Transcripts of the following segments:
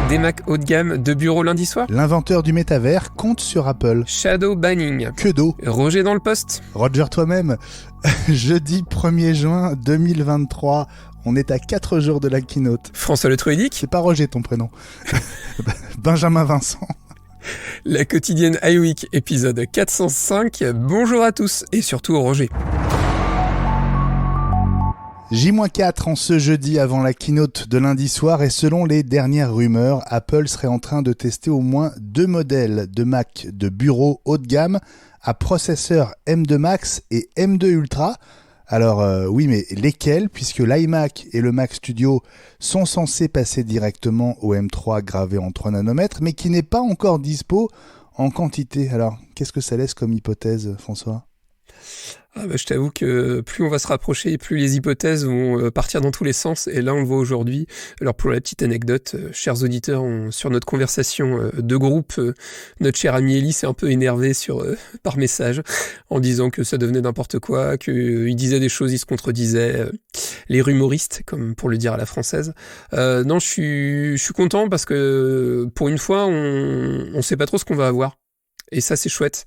Des Mac haut de gamme de bureau lundi soir. L'inventeur du métavers compte sur Apple. Shadow banning. Que d'eau. Roger dans le poste. Roger toi-même. Jeudi 1er juin 2023. On est à 4 jours de la keynote. François Le Truidic. C'est pas Roger ton prénom. Benjamin Vincent. La quotidienne iWeek, épisode 405. Bonjour à tous et surtout Roger. J-4 en ce jeudi avant la keynote de lundi soir et selon les dernières rumeurs, Apple serait en train de tester au moins 2 modèles de Mac de bureau haut de gamme à processeur M2 Max et M2 Ultra. Alors oui, mais lesquels, puisque l'iMac et le Mac Studio sont censés passer directement au M3 gravé en 3 nanomètres, mais qui n'est pas encore dispo en quantité. Alors, qu'est-ce que ça laisse comme hypothèse, François ? Je t'avoue que plus on va se rapprocher, plus les hypothèses vont partir dans tous les sens. Et là, on le voit aujourd'hui. Alors, pour la petite anecdote, chers auditeurs, sur notre conversation de groupe, notre cher ami Elie s'est un peu énervé par message en disant que ça devenait n'importe quoi, qu'il disait des choses, il se contredisait. Les rumoristes, comme pour le dire à la française. Non, je suis content parce que pour une fois, on sait pas trop ce qu'on va avoir. Et ça, c'est chouette.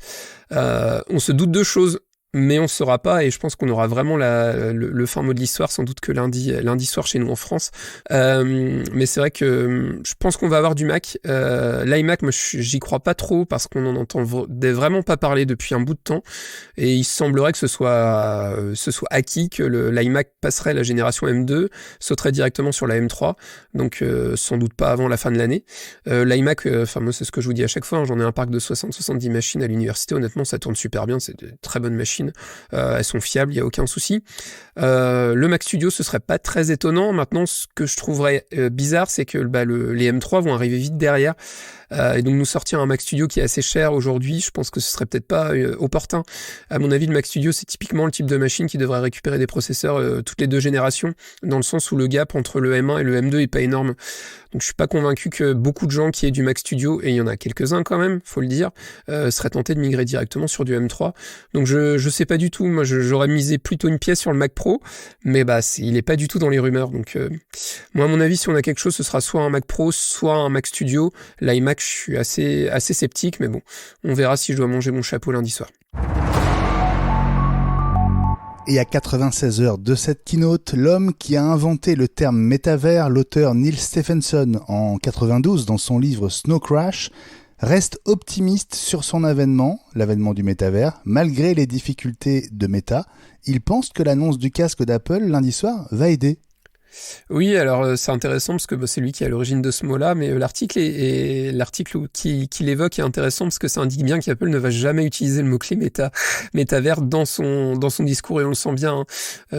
On se doute de choses. Mais on ne saura pas, et je pense qu'on aura vraiment le fin mot de l'histoire, sans doute que lundi soir chez nous en France. Mais c'est vrai que je pense qu'on va avoir du Mac. L'iMac, moi, j'y crois pas trop, parce qu'on en entend vraiment pas parler depuis un bout de temps. Et il semblerait que ce soit acquis, que l'iMac passerait la génération M2, sauterait directement sur la M3, donc sans doute pas avant la fin de l'année. L'iMac, moi c'est ce que je vous dis à chaque fois, hein, j'en ai un parc de 60-70 machines à l'université, honnêtement ça tourne super bien, c'est de très bonnes machines. Elles sont fiables, il n'y a aucun souci. Le Mac Studio, ce serait pas très étonnant. Maintenant, ce que je trouverais bizarre, c'est que les M3 vont arriver vite derrière. Et donc nous sortir un Mac Studio qui est assez cher aujourd'hui, je pense que ce serait peut-être pas opportun. À mon avis, le Mac Studio, c'est typiquement le type de machine qui devrait récupérer des processeurs toutes les 2 générations, dans le sens où le gap entre le M1 et le M2 est pas énorme. Donc je suis pas convaincu que beaucoup de gens qui aient du Mac Studio, et il y en a quelques-uns quand même, faut le dire, seraient tentés de migrer directement sur du M3. Donc je sais pas du tout, moi j'aurais misé plutôt une pièce sur le Mac Pro, mais il est pas du tout dans les rumeurs. Donc moi à mon avis, si on a quelque chose, ce sera soit un Mac Pro, soit un Mac Studio. L'iMac, je suis assez sceptique, mais bon, on verra si je dois manger mon chapeau lundi soir. Et à 96 heures de cette keynote, l'homme qui a inventé le terme métavers, l'auteur Neil Stephenson en 92 dans son livre Snow Crash, reste optimiste sur son l'avènement du métavers, malgré les difficultés de Meta. Il pense que l'annonce du casque d'Apple lundi soir va aider. Oui, alors c'est intéressant parce que c'est lui qui est à l'origine de ce mot-là, mais l'article qu'il évoque est intéressant parce que ça indique bien qu'Apple ne va jamais utiliser le mot-clé métavers dans son discours, et on le sent bien.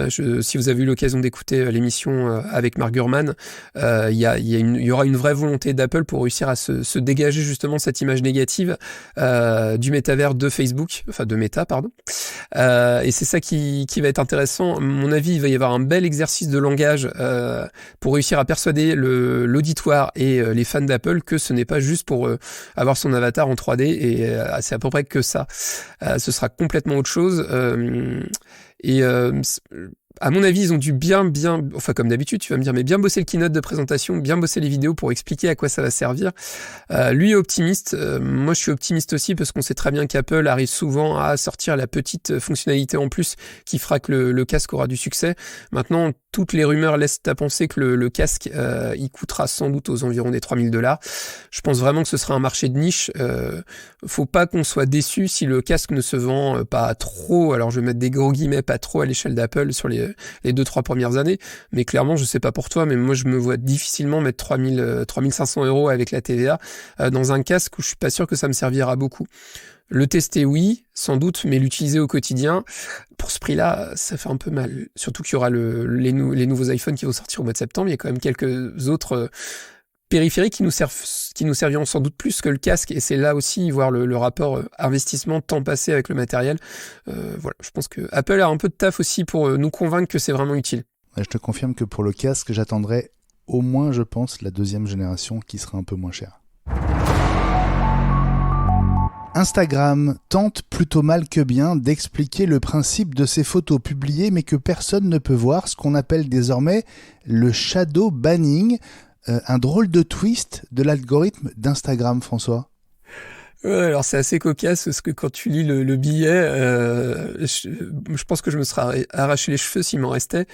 Si vous avez eu l'occasion d'écouter l'émission avec Mark Gurman, il y aura une vraie volonté d'Apple pour réussir à se dégager justement cette image négative du métavers de Facebook, enfin de Meta, pardon. Et c'est ça qui va être intéressant. À mon avis, il va y avoir un bel exercice de langage pour réussir à persuader l'auditoire et les fans d'Apple que ce n'est pas juste pour avoir son avatar en 3D, et c'est à peu près que ça. Ce sera complètement autre chose. À mon avis, ils ont dû bien, enfin comme d'habitude, tu vas me dire, mais bien bosser le keynote de présentation, bien bosser les vidéos pour expliquer à quoi ça va servir. Lui est optimiste, moi je suis optimiste aussi parce qu'on sait très bien qu'Apple arrive souvent à sortir la petite fonctionnalité en plus qui fera que le casque aura du succès. Maintenant, toutes les rumeurs laissent à penser que le casque, il coûtera sans doute aux environs des $3,000. Je pense vraiment que ce sera un marché de niche. Faut pas qu'on soit déçu si le casque ne se vend pas trop, alors je vais mettre des gros guillemets, pas trop à l'échelle d'Apple sur les 2-3 premières années, mais clairement, je sais pas pour toi, mais moi je me vois difficilement mettre 3500 € avec la TVA dans un casque où je suis pas sûr que ça me servira beaucoup. Le tester, oui, sans doute, mais l'utiliser au quotidien, pour ce prix-là, ça fait un peu mal. Surtout qu'il y aura les nouveaux iPhones qui vont sortir au mois de septembre, il y a quand même quelques autres périphériques qui nous serviront sans doute plus que le casque, et c'est là aussi voir le rapport investissement temps passé avec le matériel. Voilà, je pense que Apple a un peu de taf aussi pour nous convaincre que c'est vraiment utile. Je te confirme que pour le casque, j'attendrai au moins, je pense, la 2e génération qui sera un peu moins chère. Instagram tente plutôt mal que bien d'expliquer le principe de ces photos publiées mais que personne ne peut voir, ce qu'on appelle désormais le shadow banning. un drôle de twist de l'algorithme d'Instagram, François. Ouais, alors c'est assez cocasse parce que quand tu lis le billet, je pense que je me serais arraché les cheveux s'il m'en restait.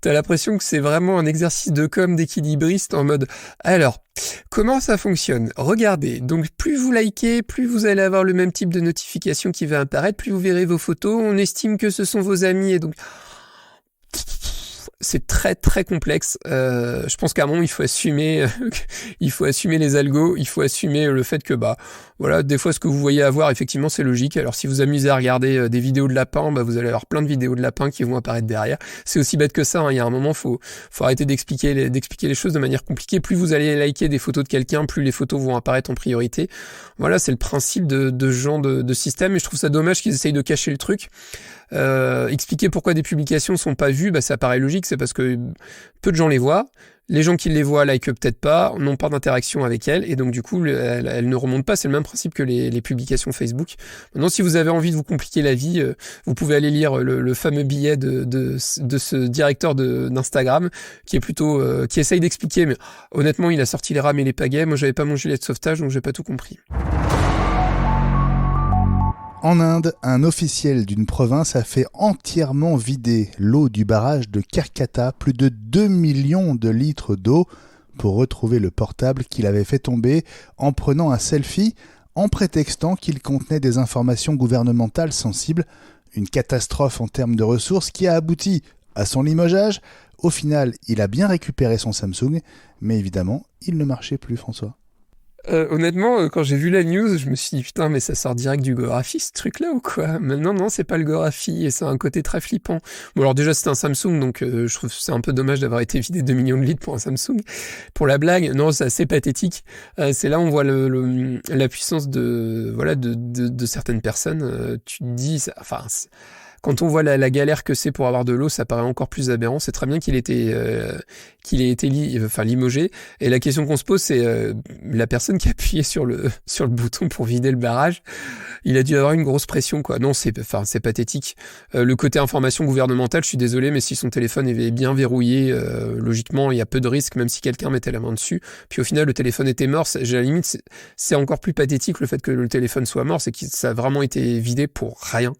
T'as l'impression que c'est vraiment un exercice de com d'équilibriste en mode alors comment ça fonctionne? Regardez, donc plus vous likez, plus vous allez avoir le même type de notification qui va apparaître, plus vous verrez vos photos, on estime que ce sont vos amis et donc c'est très très complexe. Je pense qu'à un moment il faut assumer les algos, il faut assumer le fait que voilà, des fois ce que vous voyez avoir effectivement c'est logique. Alors si vous amusez à regarder des vidéos de lapins, vous allez avoir plein de vidéos de lapins qui vont apparaître derrière. C'est aussi bête que ça, hein. Il y a un moment faut arrêter d'expliquer les choses de manière compliquée. Plus vous allez liker des photos de quelqu'un, plus les photos vont apparaître en priorité. Voilà, c'est le principe de ce genre de système et je trouve ça dommage qu'ils essayent de cacher le truc. Expliquer pourquoi des publications sont pas vues, ça paraît logique, c'est parce que peu de gens les voient. Les gens qui les voient likent peut-être pas, n'ont pas d'interaction avec elles, et donc du coup, elles ne remontent pas. C'est le même principe que les publications Facebook. Maintenant, si vous avez envie de vous compliquer la vie, vous pouvez aller lire le fameux billet de ce directeur d'Instagram, qui est plutôt, qui essaye d'expliquer, mais honnêtement, il a sorti les rames et les pagaies. Moi, j'avais pas mon gilet de sauvetage, donc j'ai pas tout compris. En Inde, un officiel d'une province a fait entièrement vider l'eau du barrage de Calcutta, plus de 2 millions de litres d'eau, pour retrouver le portable qu'il avait fait tomber en prenant un selfie, en prétextant qu'il contenait des informations gouvernementales sensibles. Une catastrophe en termes de ressources qui a abouti à son limogeage. Au final, il a bien récupéré son Samsung, mais évidemment, il ne marchait plus, François. Honnêtement, quand j'ai vu la news, je me suis dit putain, mais ça sort direct du Gorafi ce truc-là ou quoi? Mais non, c'est pas le Gorafi et c'est un côté très flippant. Bon alors déjà c'était un Samsung, donc je trouve que c'est un peu dommage d'avoir été vidé 2 millions de litres pour un Samsung. Pour la blague, non, c'est assez pathétique. C'est là où on voit la puissance de certaines personnes. Tu te dis, quand on voit la galère que c'est pour avoir de l'eau, ça paraît encore plus aberrant. C'est très bien qu'il ait été limogé. Et la question qu'on se pose, c'est la personne qui a appuyé sur le bouton pour vider le barrage. Il a dû avoir une grosse pression, quoi. Non, c'est pathétique. Le côté information gouvernementale, je suis désolé, mais si son téléphone est bien verrouillé, logiquement, il y a peu de risques, même si quelqu'un mettait la main dessus. Puis au final, le téléphone était mort. À la limite, c'est encore plus pathétique le fait que le téléphone soit mort, c'est que ça a vraiment été vidé pour rien.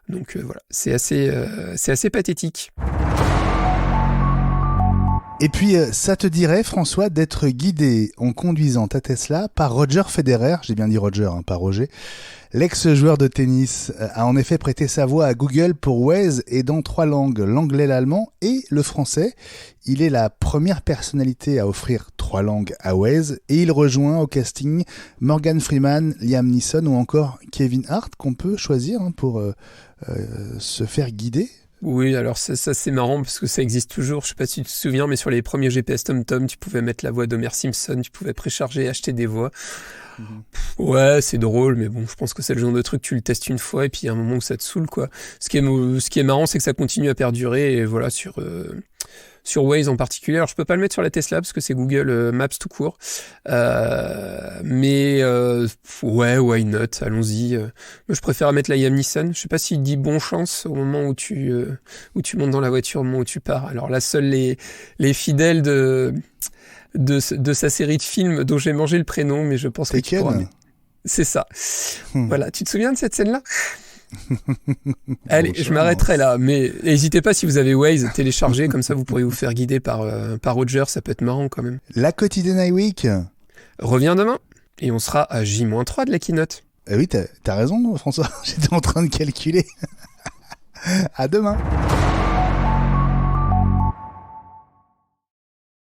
Donc voilà, c'est assez pathétique. Et puis, ça te dirait, François, d'être guidé en conduisant ta Tesla par Roger Federer, j'ai bien dit Roger, pas Roger. L'ex-joueur de tennis a en effet prêté sa voix à Google pour Waze et dans 3 langues, l'anglais, l'allemand et le français. Il est la première personnalité à offrir 3 langues à Waze et il rejoint au casting Morgan Freeman, Liam Neeson ou encore Kevin Hart qu'on peut choisir pour se faire guider. Oui, alors ça c'est marrant parce que ça existe toujours. Je sais pas si tu te souviens, mais sur les premiers GPS TomTom, tu pouvais mettre la voix d'Homer Simpson, tu pouvais précharger, acheter des voix. Ouais, c'est drôle, mais bon, je pense que c'est le genre de truc, tu le testes une fois et puis il y a un moment où ça te saoule, quoi. Ce qui est marrant, c'est que ça continue à perdurer et voilà, sur Waze en particulier. Alors je peux pas le mettre sur la Tesla parce que c'est Google Maps tout court. Mais ouais, why not? Allons-y. Moi je préfère mettre la Liam Neeson. Je sais pas s'il dit bon chance au moment où tu montes dans la voiture, au moment où tu pars. Alors là, seuls les fidèles de sa série de films dont j'ai mangé le prénom, mais je pense que tu pourras... C'est ça. Voilà, tu te souviens de cette scène-là? Allez, je m'arrêterai là, mais n'hésitez pas si vous avez Waze, téléchargez, comme ça vous pourrez vous faire guider par Roger, ça peut être marrant quand même. La quotidienne iWeek revient demain, et on sera à J-3 de la keynote. Oui, t'as raison François, j'étais en train de calculer. À demain.